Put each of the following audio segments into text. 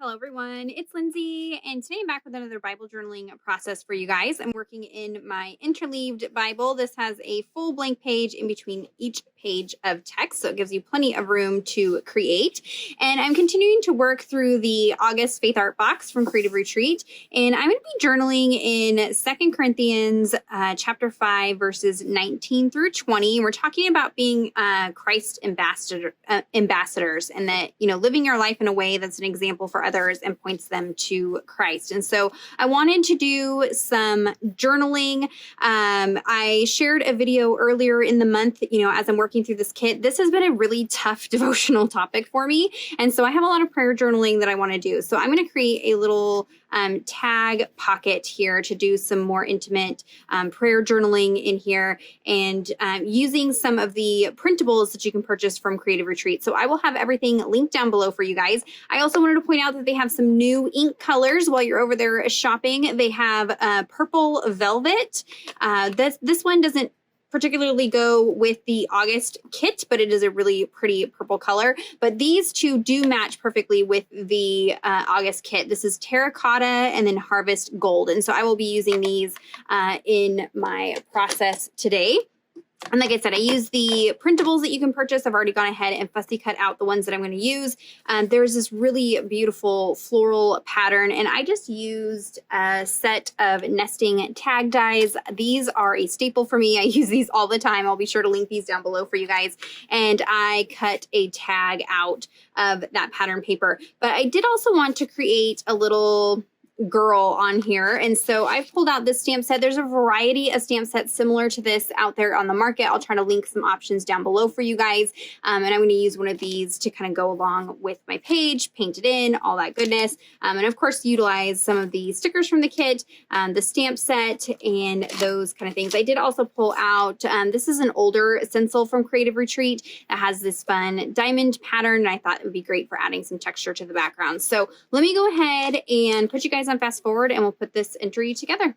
Hello, everyone. It's Lindsay, and today I'm back with another Bible journaling process for you guys. I'm working in my interleaved Bible. This has a full blank page in between each page of text, so it gives you plenty of room to create. And I'm continuing to work through the August Faith Art Box from Creative Retreat, and I'm going to be journaling in 2 Corinthians chapter 5, verses 19 through 20. We're talking about being Christ ambassadors, and that, living your life in a way that's an example for others and points them to Christ. And so I wanted to do some journaling. I shared a video earlier in the month, as I'm working through this kit. This has been a really tough devotional topic for me. And so I have a lot of prayer journaling that I want to do. So I'm going to create a little tag pocket here to do some more intimate prayer journaling in here, and using some of the printables that you can purchase from Creative Retreat. So I will have everything linked down below for you guys. I also wanted to point out that they have some new ink colors while you're over there shopping. They have purple velvet. This one doesn't particularly go with the August kit, but it is a really pretty purple color. But these two do match perfectly with the August kit. This is terracotta and then harvest gold. And so I will be using these in my process today. And like I said, I use the printables that you can purchase. I've already gone ahead and fussy cut out the ones that I'm going to use. There's this really beautiful floral pattern, and I just used a set of nesting tag dies. These are a staple for me. I use these all the time. I'll be sure to link these down below for you guys. And I cut a tag out of that pattern paper. But I did also want to create a little girl on here, and so I've pulled out this stamp set. There's a variety of stamp sets similar to this out there on the market. I'll try to link some options down below for you guys, and I'm going to use one of these to kind of go along with my page, paint it in, all that goodness, and of course utilize some of the stickers from the kit, the stamp set, and those kind of things. I did also pull out, this is an older stencil from Creative Retreat that has this fun diamond pattern, and I thought it would be great for adding some texture to the background. So let me go ahead and put you guys on fast forward, and we'll put this entry together.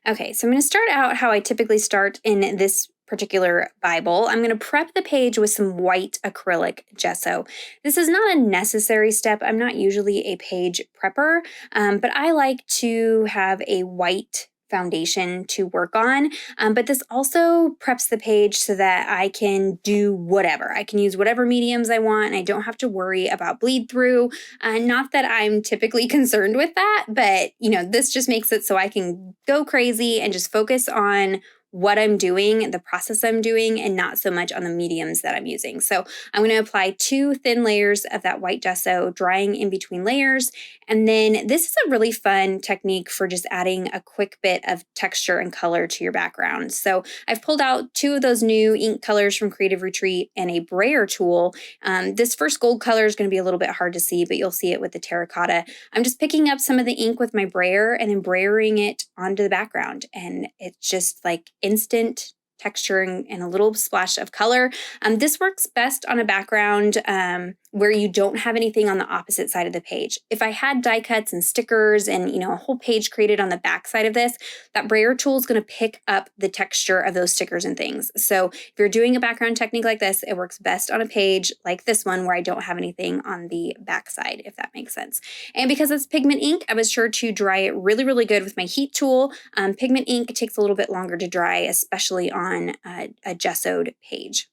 Okay, so I'm going to start out how I typically start in this particular Bible. I'm going to prep the page with some white acrylic gesso. This is not a necessary step. I'm not usually a page prepper, but I like to have a white foundation to work on, but this also preps the page so that I can do whatever. I can use whatever mediums I want, and I don't have to worry about bleed through. Not that I'm typically concerned with that, but this just makes it so I can go crazy and just focus on what I'm doing, the process I'm doing, and not so much on the mediums that I'm using. So I'm going to apply 2 thin layers of that white gesso, drying in between layers. And then this is a really fun technique for just adding a quick bit of texture and color to your background. So I've pulled out 2 of those new ink colors from Creative Retreat and a brayer tool. This first gold color is going to be a little bit hard to see, but you'll see it with the terracotta. I'm just picking up some of the ink with my brayer and then brayering it onto the background. And it's just like instant texture and a little splash of color. This works best on a background where you don't have anything on the opposite side of the page. If I had die cuts and stickers and a whole page created on the back side of this, that brayer tool is going to pick up the texture of those stickers and things. So if you're doing a background technique like this, it works best on a page like this one where I don't have anything on the back side, if that makes sense. And because it's pigment ink, I was sure to dry it really, really good with my heat tool. Pigment ink takes a little bit longer to dry, especially on a gessoed page.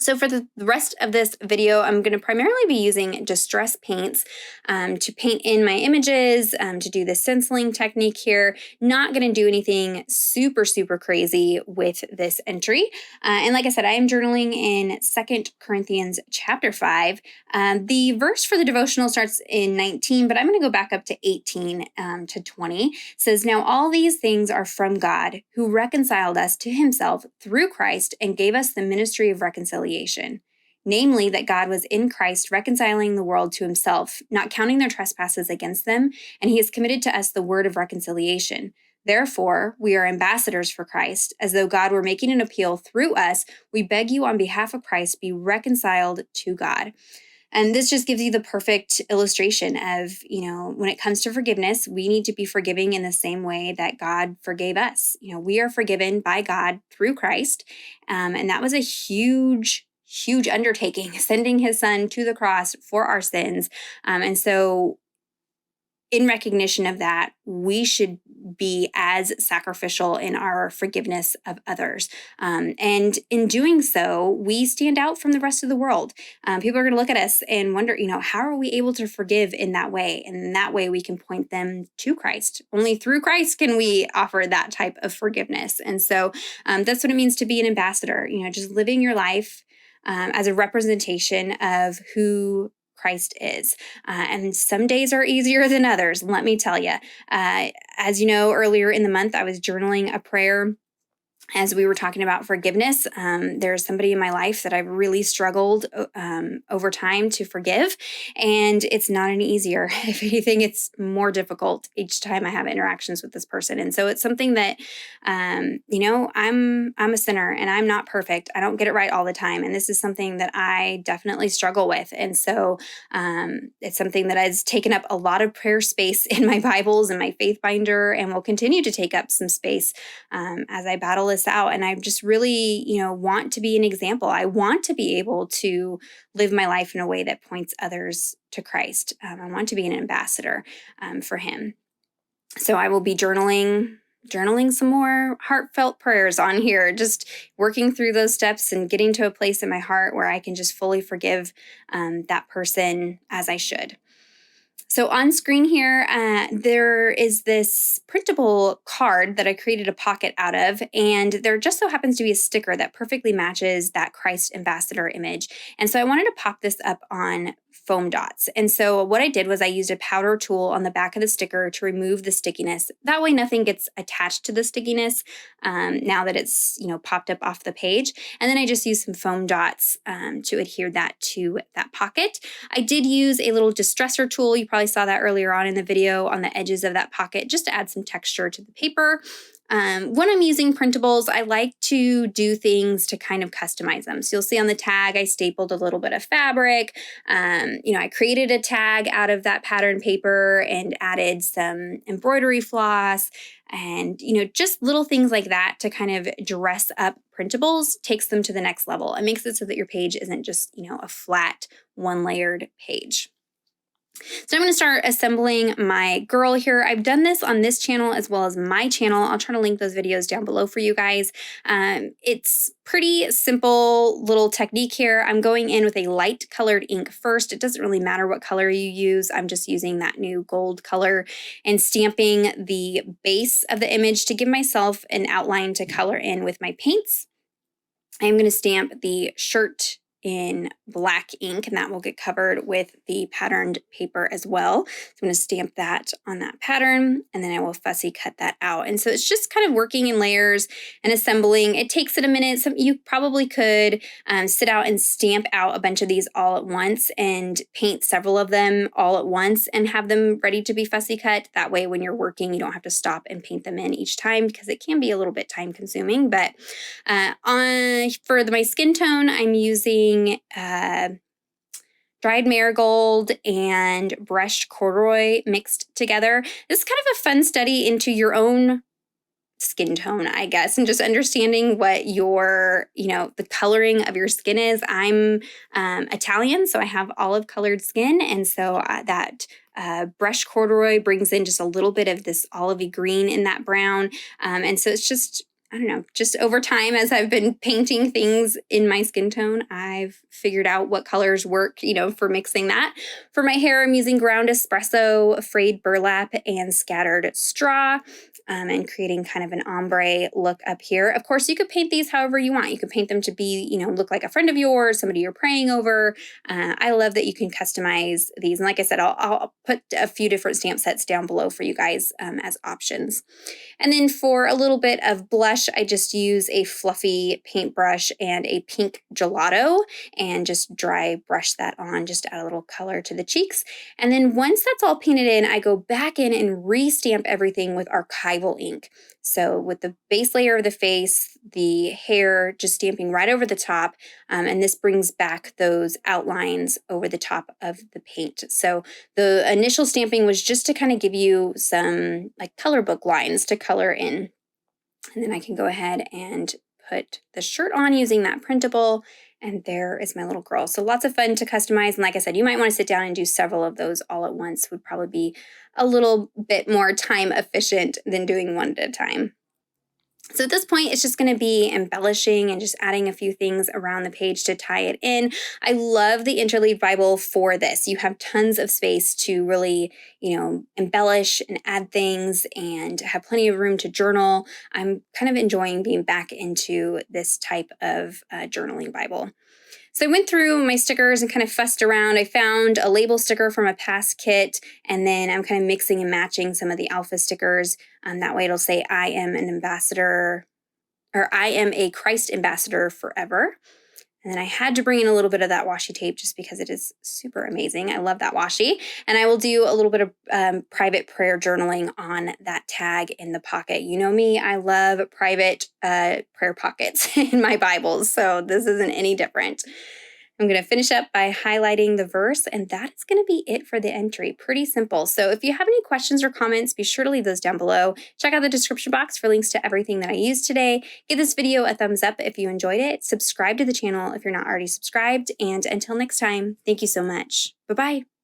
So for the rest of this video, I'm going to primarily be using distress paints to paint in my images, to do the stenciling technique here. Not going to do anything super, super crazy with this entry. And like I said, I am journaling in 2 Corinthians chapter 5. The verse for the devotional starts in 19, but I'm going to go back up to 18 to 20. It says, "Now all these things are from God, who reconciled us to himself through Christ and gave us the ministry of reconciliation. Namely, that God was in Christ reconciling the world to himself, not counting their trespasses against them, and he has committed to us the word of reconciliation. Therefore, we are ambassadors for Christ, as though God were making an appeal through us. We beg you on behalf of Christ, be reconciled to God." And this just gives you the perfect illustration of, when it comes to forgiveness, we need to be forgiving in the same way that God forgave us. We are forgiven by God through Christ. And that was a huge huge undertaking, sending his son to the cross for our sins. And so in recognition of that, we should be as sacrificial in our forgiveness of others. And in doing so, we stand out from the rest of the world. People are going to look at us and wonder, how are we able to forgive in that way? And in that way, we can point them to Christ. Only through Christ can we offer that type of forgiveness. And so that's what it means to be an ambassador, just living your life as a representation of who Christ is. And some days are easier than others, let me tell you. As you know, earlier in the month, I was journaling a prayer as we were talking about forgiveness. There's somebody in my life that I've really struggled over time to forgive, and it's not any easier. If anything, it's more difficult each time I have interactions with this person. And so it's something that, I'm a sinner and I'm not perfect. I don't get it right all the time. And this is something that I definitely struggle with. And so it's something that has taken up a lot of prayer space in my Bibles and my faith binder, and will continue to take up some space as I battle this out. And I just really, want to be an example. I want to be able to live my life in a way that points others to Christ. I want to be an ambassador for him. So I will be journaling some more heartfelt prayers on here, just working through those steps and getting to a place in my heart where I can just fully forgive that person as I should. So on screen here, there is this printable card that I created a pocket out of, and there just so happens to be a sticker that perfectly matches that Christ ambassador image. And so I wanted to pop this up on foam dots. And so what I did was I used a powder tool on the back of the sticker to remove the stickiness. That way nothing gets attached to the stickiness now that it's, popped up off the page. And then I just used some foam dots to adhere that to that pocket. I did use a little distressor tool. You probably saw that earlier on in the video on the edges of that pocket, just to add some texture to the paper. When I'm using printables, I like to do things to kind of customize them. So you'll see on the tag, I stapled a little bit of fabric. I created a tag out of that pattern paper and added some embroidery floss and, just little things like that to kind of dress up printables, takes them to the next level. It makes it so that your page isn't just, a flat one-layered page. So I'm going to start assembling my girl here. I've done this on this channel as well as my channel. I'll try to link those videos down below for you guys. It's pretty simple little technique here. I'm going in with a light colored ink first. It doesn't really matter what color you use. I'm just using that new gold color and stamping the base of the image to give myself an outline to color in with my paints. I'm going to stamp the shirt in black ink, and that will get covered with the patterned paper as well. So I'm going to stamp that on that pattern, and then I will fussy cut that out. And so it's just kind of working in layers and assembling. It takes it a minute. You probably could sit out and stamp out a bunch of these all at once and paint several of them all at once and have them ready to be fussy cut. That way, when you're working, you don't have to stop and paint them in each time, because it can be a little bit time consuming. But for my skin tone, I'm using dried marigold and brushed corduroy mixed together. This is kind of a fun study into your own skin tone, I guess, and just understanding what your, the coloring of your skin is. I'm Italian, so I have olive colored skin. And so that brushed corduroy brings in just a little bit of this olivey green in that brown. And so it's just, just over time, as I've been painting things in my skin tone, I've figured out what colors work, for mixing that. For my hair, I'm using ground espresso, frayed burlap, and scattered straw, and creating kind of an ombre look up here. Of course, you could paint these however you want. You could paint them to be, look like a friend of yours, somebody you're praying over. I love that you can customize these. And like I said, I'll put a few different stamp sets down below for you guys as options. And then for a little bit of blush, I just use a fluffy paintbrush and a pink gelato and just dry brush that on just to add a little color to the cheeks. And then once that's all painted in, I go back in and re-stamp everything with archival ink. So with the base layer of the face, the hair, just stamping right over the top. And this brings back those outlines over the top of the paint. So the initial stamping was just to kind of give you some like color book lines to color in. And then I can go ahead and put the shirt on using that printable And there is my little girl. So lots of fun to customize. And like I said, you might want to sit down and do several of those all at once. Would probably be a little bit more time efficient than doing one at a time. So at this point, it's just going to be embellishing and just adding a few things around the page to tie it in. I love the Interleaved Bible for this. You have tons of space to really, embellish and add things and have plenty of room to journal. I'm kind of enjoying being back into this type of journaling Bible. So I went through my stickers and kind of fussed around. I found a label sticker from a past kit, and then I'm kind of mixing and matching some of the alpha stickers. That way it'll say, I am an ambassador, or I am a Christ ambassador forever. And then I had to bring in a little bit of that washi tape just because it is super amazing. I love that washi. And I will do a little bit of private prayer journaling on that tag in the pocket. You know me, I love private prayer pockets in my Bibles, so this isn't any different. I'm going to finish up by highlighting the verse, and that is going to be it for the entry. Pretty simple. So if you have any questions or comments, be sure to leave those down below. Check out the description box for links to everything that I used today. Give this video a thumbs up if you enjoyed it. Subscribe to the channel if you're not already subscribed. And until next time, thank you so much. Bye-bye.